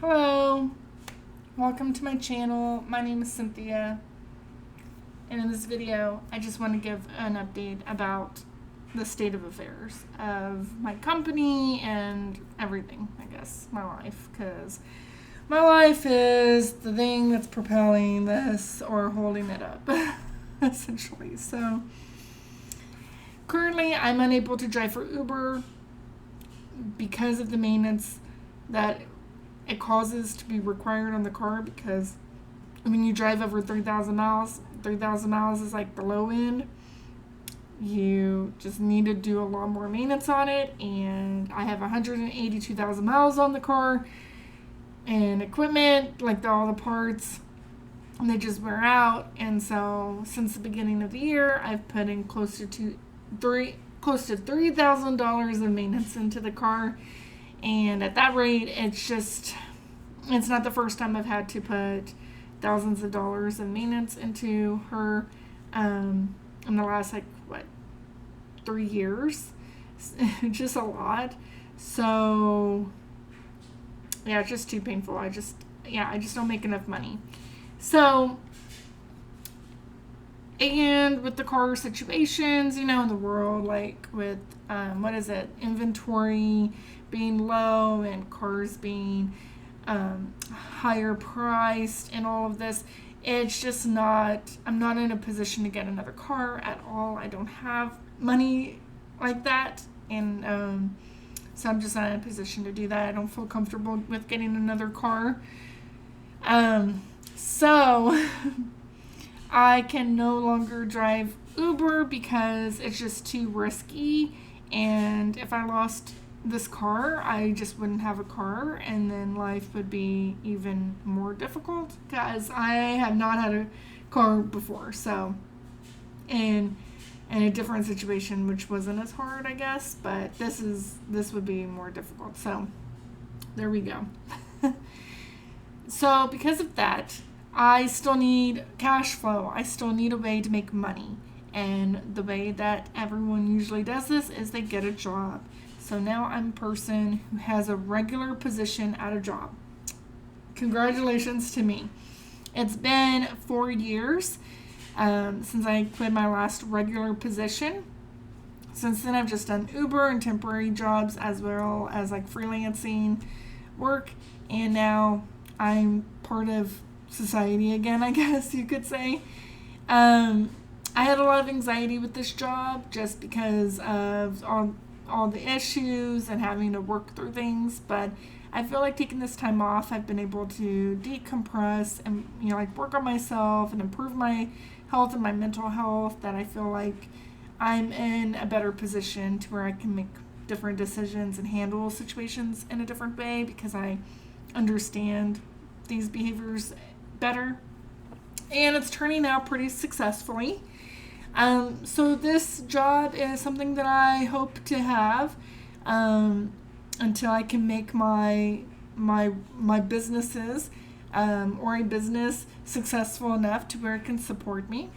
Hello, welcome to my channel. My name is Cynthia, and in this video I just want to give an update about the state of affairs of my company and everything, I guess, my life, because my life is the thing that's propelling this or holding it up, essentially. So currently I'm unable to drive for Uber because of the maintenance that it causes to be required on the car, because when you drive over 3,000 miles is like the low end. You just need to do a lot more maintenance on it, and I have 182,000 miles on the car and equipment, like all the parts, and they just wear out. And so since the beginning of the year, I've put in close to $3,000 of maintenance into the car. And at that rate, it's not the first time I've had to put thousands of dollars of maintenance into her in the last, 3 years. Just a lot. So, yeah, it's just too painful. I just don't make enough money. So, and with the car situations, in the world, like with, inventory being low and cars being higher priced and all of this, it's just I'm not in a position to get another car at all. I don't have money like that, and so I'm just not in a position to do that. I don't feel comfortable with getting another car. So I can no longer drive Uber because it's just too risky, and if I lost this car, I just wouldn't have a car, and then life would be even more difficult because I have not had a car before. So, in a different situation, which wasn't as hard, I guess, but this would be more difficult. So, there we go. So, because of that, I still need cash flow. I still need a way to make money. And the way that everyone usually does this is they get a job. So now I'm a person who has a regular position at a job. Congratulations to me. It's been 4 years since I quit my last regular position. Since then, I've just done Uber and temporary jobs, as well as freelancing work. And now I'm part of society again, I guess you could say. I had a lot of anxiety with this job just because of all the issues and having to work through things, but I feel like taking this time off, I've been able to decompress and work on myself and improve my health and my mental health, that I feel like I'm in a better position to where I can make different decisions and handle situations in a different way because I understand these behaviors better, and it's turning out pretty successfully. So this job is something that I hope to have until I can make my businesses or a business successful enough to where it can support me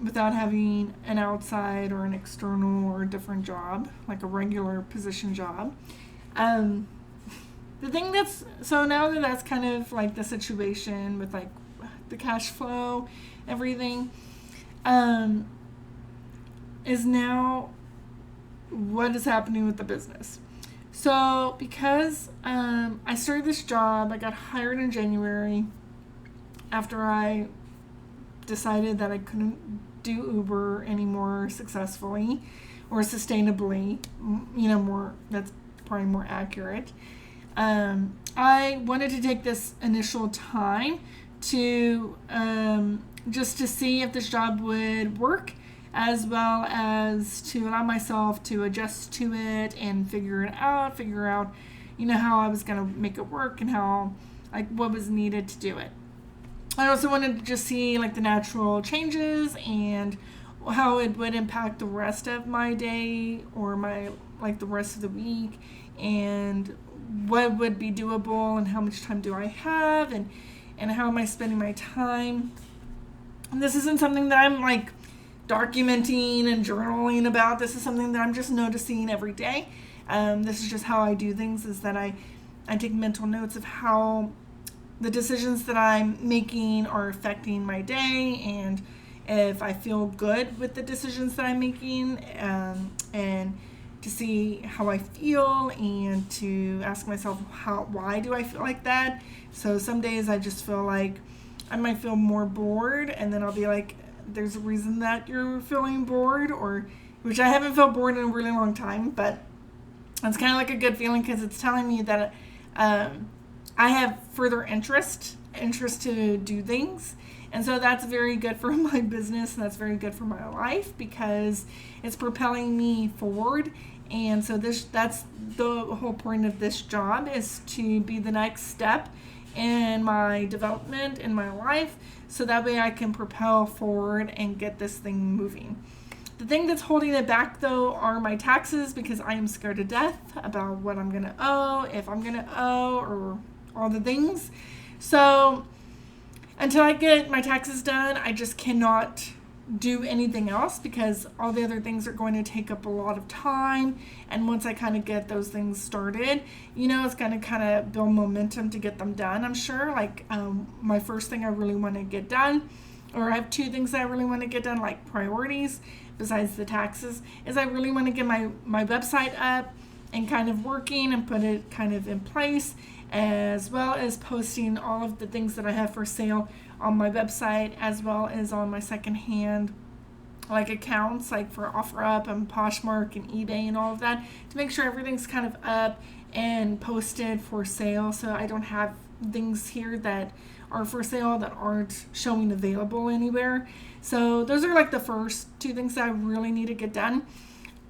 without having an outside or an external or a different job, like a regular position job. The thing so now that that's kind of like the situation with the cash flow, everything, is now what is happening with the business. So because I started this job, I got hired in January after I decided that I couldn't do Uber anymore successfully or sustainably, that's probably more accurate. I wanted to take this initial time to just to see if this job would work, as well as to allow myself to adjust to it and figure out how I was going to make it work and how what was needed to do it. I also wanted to just see the natural changes and how it would impact the rest of my day or my the rest of the week, and what would be doable and how much time do I have, and how am I spending my time. And this isn't something that I'm documenting and journaling about. This is something that I'm just noticing every day. This is just how I do things, is that I I take mental notes of how the decisions that I'm making are affecting my day, and if I feel good with the decisions that I'm making, and to see how I feel, and to ask myself why do I feel like that. So some days I just feel like I might feel more bored, and then I'll be like, there's a reason that you're feeling bored, or which I haven't felt bored in a really long time, but it's kind of like a good feeling because it's telling me that I have further interest to do things. And so that's very good for my business, and that's very good for my life because it's propelling me forward. And so that's the whole point of this job, is to be the next step in my development in my life, so that way I can propel forward and get this thing moving. The thing that's holding it back, though, are my taxes, because I am scared to death about what I'm going to owe, if I'm going to owe, or all the things. So until I get my taxes done, I just cannot do anything else, because all the other things are going to take up a lot of time. And once I kind of get those things started, it's going to kind of build momentum to get them done, I'm sure. Like my first thing I really want to get done, or I have two things that I really want to get done, like priorities besides the taxes, is I really want to get my website up and kind of working and put it kind of in place, as well as posting all of the things that I have for sale on my website, as well as on my secondhand like accounts, like for OfferUp and Poshmark and eBay and all of that, to make sure everything's kind of up and posted for sale, so I don't have things here that are for sale that aren't showing available anywhere. So those are like the first two things that I really need to get done.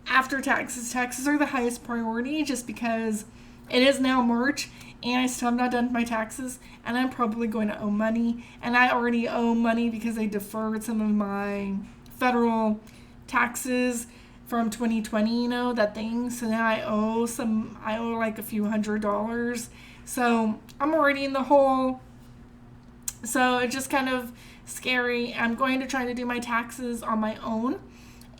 After taxes, taxes are the highest priority, just because it is now March and I still have not done my taxes, and I'm probably going to owe money, and I already owe money because I deferred some of my federal taxes from 2020, that thing. So now I owe like a few $100s. So I'm already in the hole. So it's just kind of scary. I'm going to try to do my taxes on my own.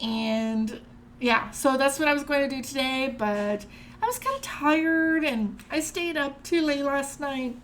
And yeah, so that's what I was going to do today, but I was kind of tired and I stayed up too late last night.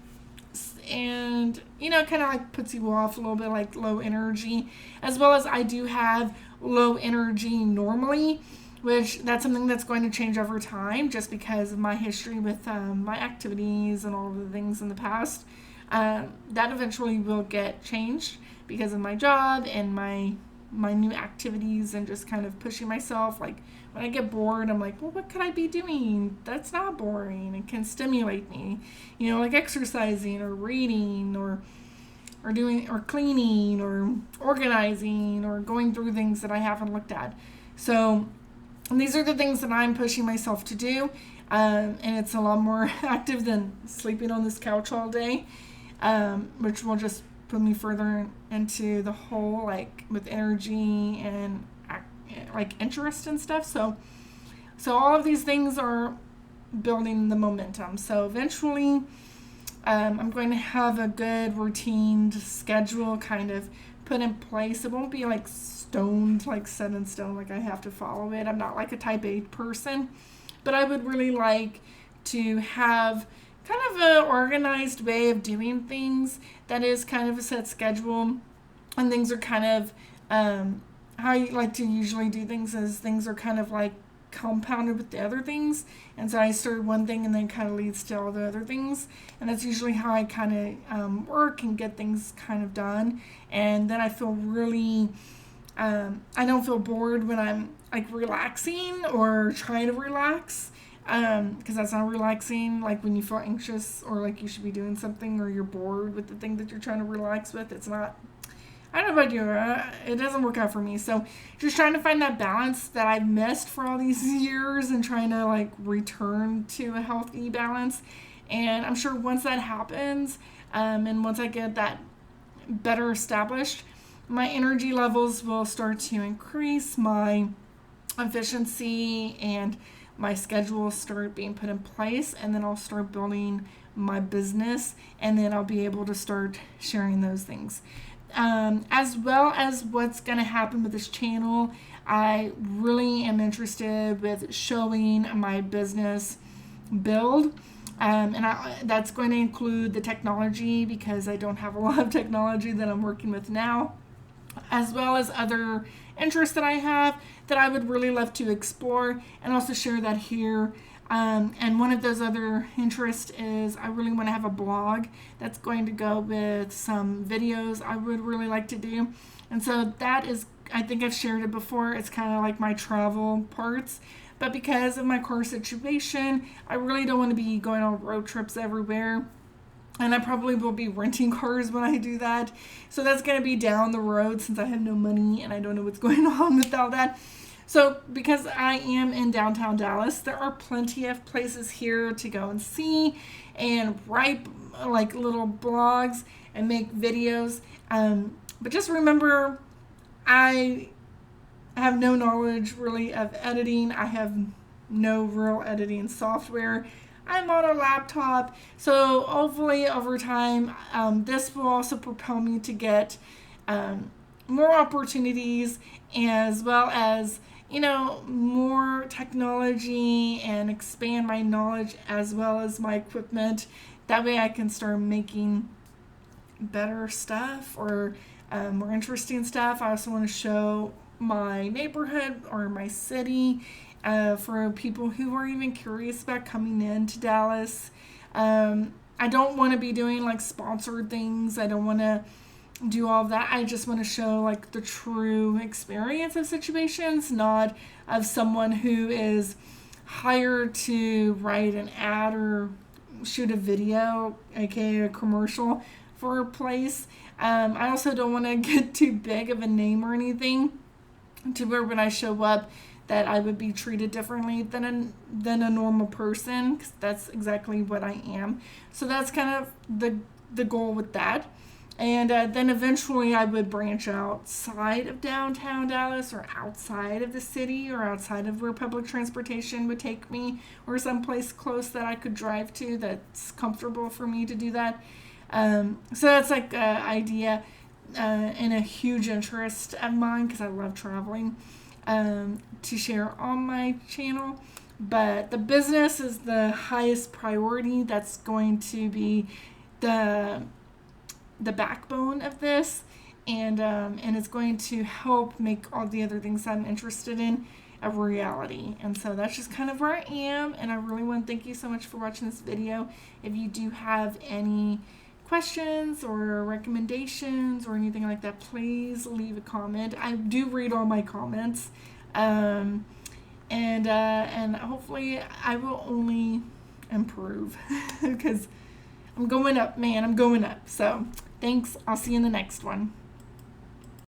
And, kind of like puts you off a little bit, like low energy, as well as I do have low energy normally, which that's something that's going to change over time, just because of my history with my activities and all of the things in the past. That eventually will get changed because of my job and my new activities, and just kind of pushing myself. Like when I get bored, I'm like, well, what could I be doing that's not boring and can stimulate me? Like exercising or reading or doing or cleaning or organizing or going through things that I haven't looked at. So these are the things that I'm pushing myself to do, and it's a lot more active than sleeping on this couch all day, which will just put me further into the hole, like with energy and like interest and stuff. So all of these things are building the momentum. So eventually I'm going to have a good routine schedule kind of put in place. It won't be like stoned, like set in stone, like I have to follow it. I'm not like a type A person, but I would really like to have kind of an organized way of doing things that is kind of a set schedule, and things are kind of how you like to usually do things, is things are kind of like compounded with the other things, and so I start one thing and then kind of leads to all the other things, and that's usually how I kind of work and get things kind of done. And then I feel really I don't feel bored when I'm like relaxing or trying to relax, because that's not relaxing. Like when you feel anxious or like you should be doing something, or you're bored with the thing that you're trying to relax with, it's not, I don't know about you, it doesn't work out for me. So just trying to find that balance that I've missed for all these years, and trying to like return to a healthy balance. And I'm sure once that happens, and once I get that better established, my energy levels will start to increase, my efficiency and my schedule will start being put in place, and then I'll start building my business, and then I'll be able to start sharing those things. As well as what's going to happen with this channel, I really am interested with showing my business build. That's going to include the technology, because I don't have a lot of technology that I'm working with now, as well as other interests that I have that I would really love to explore and also share that here. And one of those other interests is I really want to have a blog that's going to go with some videos I would really like to do. And so that is, I think I've shared it before, it's kind of like my travel parts. But because of my car situation, I really don't want to be going on road trips everywhere. And I probably will be renting cars when I do that. So that's going to be down the road, since I have no money and I don't know what's going on with all that. So because I am in downtown Dallas, there are plenty of places here to go and see and write like little blogs and make videos. But just remember, I have no knowledge really of editing. I have no real editing software. I'm on a laptop, so hopefully over time, this will also propel me to get more opportunities, as well as, more technology, and expand my knowledge as well as my equipment. That way I can start making better stuff, or more interesting stuff. I also want to show my neighborhood or my city for people who are even curious about coming into Dallas. I don't want to be doing like sponsored things. I don't want to do all of that. I just want to show like the true experience of situations, not of someone who is hired to write an ad or shoot a video, aka a commercial, for a place. I also don't want to get too big of a name or anything, to where when I show up that I would be treated differently than a normal person, because that's exactly what I am. So that's kind of the goal with that. And then eventually I would branch outside of downtown Dallas, or outside of the city, or outside of where public transportation would take me, or someplace close that I could drive to that's comfortable for me to do that. So that's like an idea and a huge interest of mine, because I love traveling, to share on my channel. But the business is the highest priority. That's going to be the backbone of this, and it's going to help make all the other things I'm interested in a reality. And so that's just kind of where I am, and I really want to thank you so much for watching this video. If you do have any questions or recommendations or anything like that, please leave a comment. I do read all my comments, and hopefully I will only improve, because I'm going up, man. I'm going up. So thanks. I'll see you in the next one.